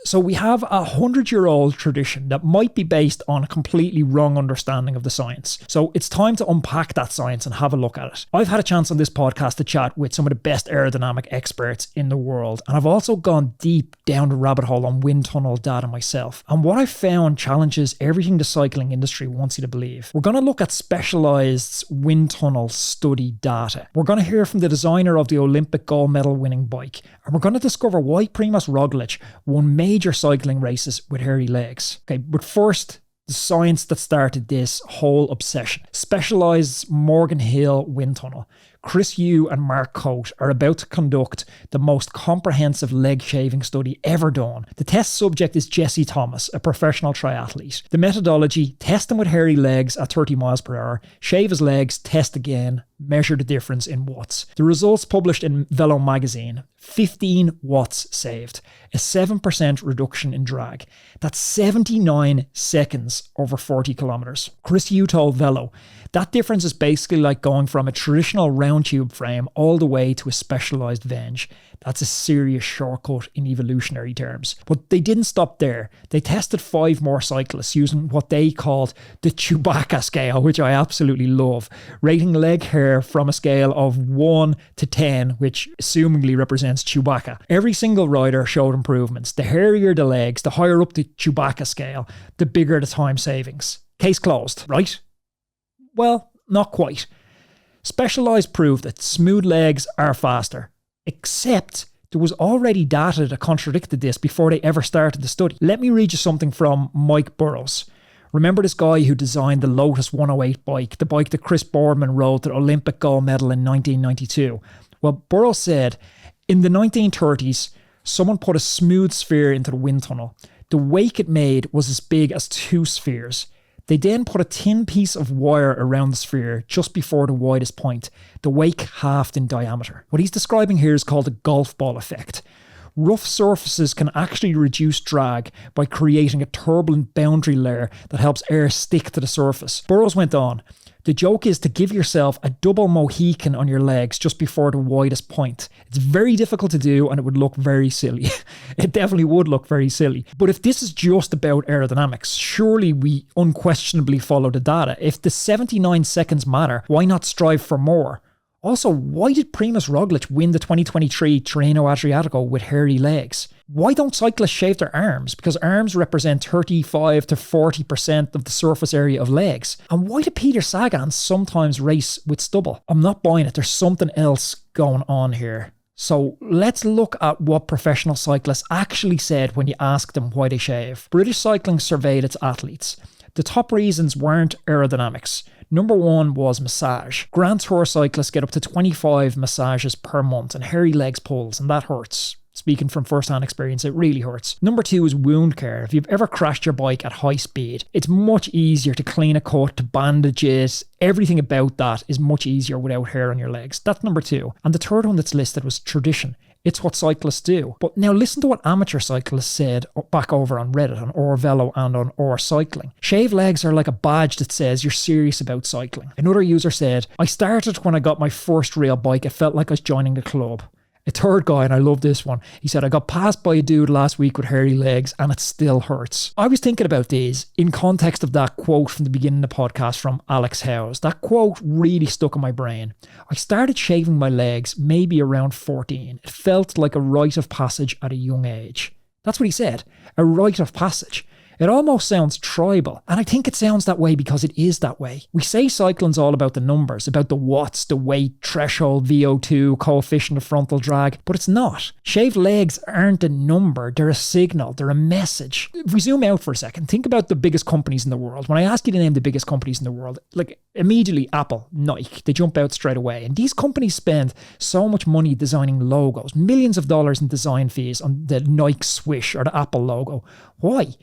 So we have 100-year-old tradition that might be based on a completely wrong understanding of the science. So it's time to unpack that science and have a look at it. I've had a chance on this podcast to chat with some of the best aerodynamic experts in the world, and I've also gone deep down the rabbit hole on wind tunnel data myself. And what I've found challenges everything the cycling industry wants you to believe. We're going to look at specialized wind tunnel study data. We're going to hear from the designer of the Olympic gold medal winning bike, and we're going to discover why Primož Roglič won major cycling races with hairy legs. Okay, but first, the science that started this whole obsession. Specialized Morgan Hill wind tunnel. Chris Yu and Mark Coate are about to conduct the most comprehensive leg shaving study ever done. The test subject is Jesse Thomas, a professional triathlete. The methodology: test him with hairy legs at 30 miles per hour, shave his legs, test again, measure the difference in watts. The results published in Velo magazine: 15 watts saved, a 7% reduction in drag. That's 79 seconds over 40 kilometers. Chris Yu told Velo, that difference is basically like going from a traditional round tube frame all the way to a specialized venge. That's a serious shortcut in evolutionary terms. But they didn't stop there. They tested 5 more cyclists using what they called the Chewbacca scale, which I absolutely love, rating leg hair from a scale of 1 to 10, which assumingly represents Chewbacca. Every single rider showed improvements. The hairier the legs, the higher up the Chewbacca scale, the bigger the time savings. Case closed, right? Well, not quite. Specialized proved that smooth legs are faster, except there was already data that contradicted this before they ever started the study. Let me read you something from Mike Burrows. Remember this guy who designed the Lotus 108 bike, the bike that Chris Boardman rode to the Olympic gold medal in 1992? Well, Burrows said, in the 1930s, someone put a smooth sphere into the wind tunnel. The wake it made was as big as 2 spheres. They then put a thin piece of wire around the sphere just before the widest point. The wake halved in diameter. What he's describing here is called the golf ball effect. Rough surfaces can actually reduce drag by creating a turbulent boundary layer that helps air stick to the surface. Burrows went on. The joke is to give yourself a double Mohican on your legs just before the widest point. It's very difficult to do and it would look very silly. It definitely would look very silly. But if this is just about aerodynamics, surely we unquestionably follow the data. If the 79 seconds matter, why not strive for more? Also, why did Primož Roglič win the 2023 Tirreno Adriatico with hairy legs? Why don't cyclists shave their arms? Because arms represent 35 to 40% of the surface area of legs. And why do Peter Sagan sometimes race with stubble? I'm not buying it. There's something else going on here. So let's look at what professional cyclists actually said when you asked them why they shave. British Cycling surveyed its athletes. The top reasons weren't aerodynamics. Number 1 was massage. Grand Tour cyclists get up to 25 massages per month, and hairy legs pulls, and that hurts. Speaking from first-hand experience, it really hurts. Number 2 is wound care. If you've ever crashed your bike at high speed, it's much easier to clean a cut, to bandage it. Everything about that is much easier without hair on your legs. That's number 2. And the third one that's listed was tradition. It's what cyclists do. But now listen to what amateur cyclists said back over on Reddit, on Velo and on Cycling. Shaved legs are like a badge that says you're serious about cycling. Another user said, I started when I got my first real bike. It felt like I was joining the club. A third guy, and I love this one, he said, I got passed by a dude last week with hairy legs and it still hurts. I was thinking about these in context of that quote from the beginning of the podcast from Alex Howes. That quote really stuck in my brain. I started shaving my legs maybe around 14. It felt like a rite of passage at a young age. That's what he said, a rite of passage. It almost sounds tribal, and I think it sounds that way because it is that way. We say cycling's all about the numbers, about the watts, the weight, threshold, VO2, coefficient of frontal drag, but it's not. Shaved legs aren't a number, they're a signal, they're a message. If we zoom out for a second, think about the biggest companies in the world. When I ask you to name the biggest companies in the world, like immediately Apple, Nike, they jump out straight away. And these companies spend so much money designing logos, millions of dollars in design fees on the Nike swish or the Apple logo. Why?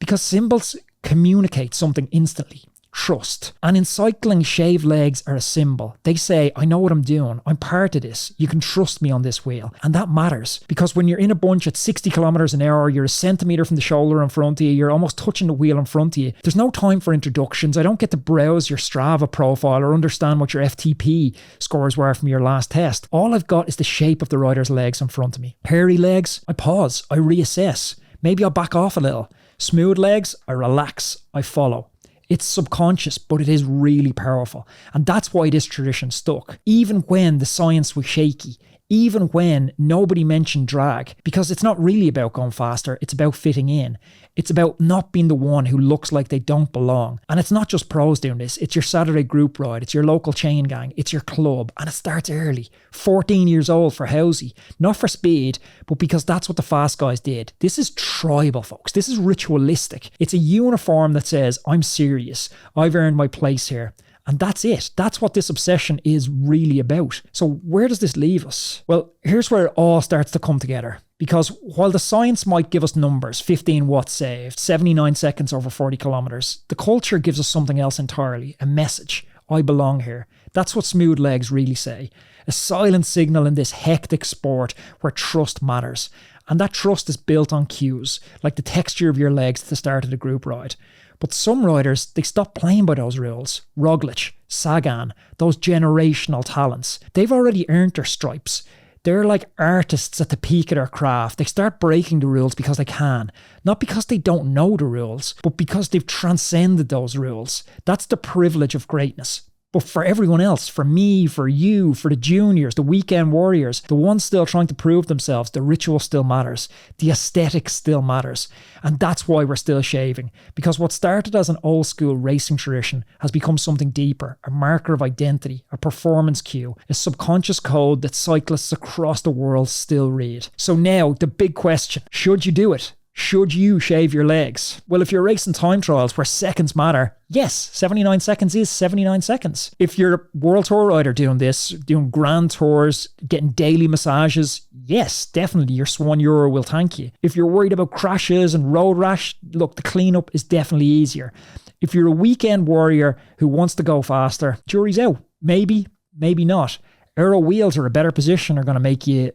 Because symbols communicate something instantly. Trust. And in cycling, shaved legs are a symbol. They say, I know what I'm doing. I'm part of this. You can trust me on this wheel. And that matters. Because when you're in a bunch at 60 kilometers an hour, you're a centimeter from the shoulder in front of you, you're almost touching the wheel in front of you. There's no time for introductions. I don't get to browse your Strava profile or understand what your FTP scores were from your last test. All I've got is the shape of the rider's legs in front of me. Hairy legs, I pause. I reassess. Maybe I back off a little. Smooth legs, I relax, I follow. It's subconscious, but it is really powerful. And that's why this tradition stuck. Even when the science was shaky, even when nobody mentioned drag, because it's not really about going faster, it's about fitting in. It's about not being the one who looks like they don't belong. And it's not just pros doing this, it's your Saturday group ride, it's your local chain gang, it's your club, and it starts early. 14 years old for Housey. Not for speed, but because that's what the fast guys did. This is tribal, folks. This is ritualistic. It's a uniform that says, I'm serious, I've earned my place here. And that's it. That's what this obsession is really about. So where does this leave us? Well, here's where it all starts to come together. Because while the science might give us numbers, 15 watts saved, 79 seconds over 40 kilometers, the culture gives us something else entirely, a message. I belong here. That's what smooth legs really say. A silent signal in this hectic sport where trust matters. And that trust is built on cues, like the texture of your legs at the start of the group ride. But some riders, they stop playing by those rules. Roglic, Sagan, those generational talents. They've already earned their stripes. They're like artists at the peak of their craft. They start breaking the rules because they can. Not because they don't know the rules, but because they've transcended those rules. That's the privilege of greatness. But for everyone else, for me, for you, for the juniors, the weekend warriors, the ones still trying to prove themselves, the ritual still matters. The aesthetic still matters. And that's why we're still shaving. Because what started as an old school racing tradition has become something deeper, a marker of identity, a performance cue, a subconscious code that cyclists across the world still read. So now, the big question, should you do it? Should you shave your legs? Well, if you're racing time trials where seconds matter, yes, 79 seconds is 79 seconds. If you're a world tour rider doing this, doing grand tours, getting daily massages, yes, definitely your Swan Euro will thank you. If you're worried about crashes and road rash, look, the cleanup is definitely easier. If you're a weekend warrior who wants to go faster, jury's out. Maybe, maybe not. Aero wheels are a better position, are going to make you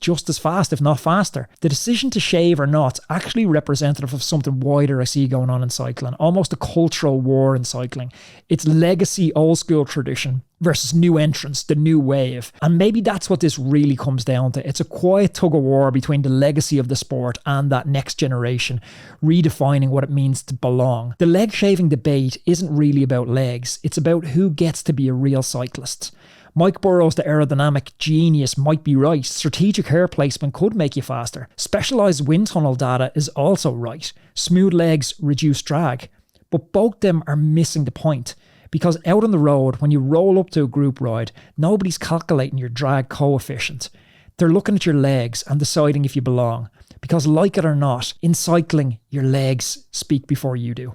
just as fast, if not faster. The decision to shave or not is actually representative of something wider I see going on in cycling, almost a cultural war in cycling. It's legacy old school tradition versus new entrants, the new wave. And maybe that's what this really comes down to. It's a quiet tug of war between the legacy of the sport and that next generation, redefining what it means to belong. The leg shaving debate isn't really about legs, it's about who gets to be a real cyclist. Mike Burrows, the aerodynamic genius, might be right. Strategic hair placement could make you faster. Specialised wind tunnel data is also right. Smooth legs reduce drag. But both them are missing the point. Because out on the road, when you roll up to a group ride, nobody's calculating your drag coefficient. They're looking at your legs and deciding if you belong. Because like it or not, in cycling, your legs speak before you do.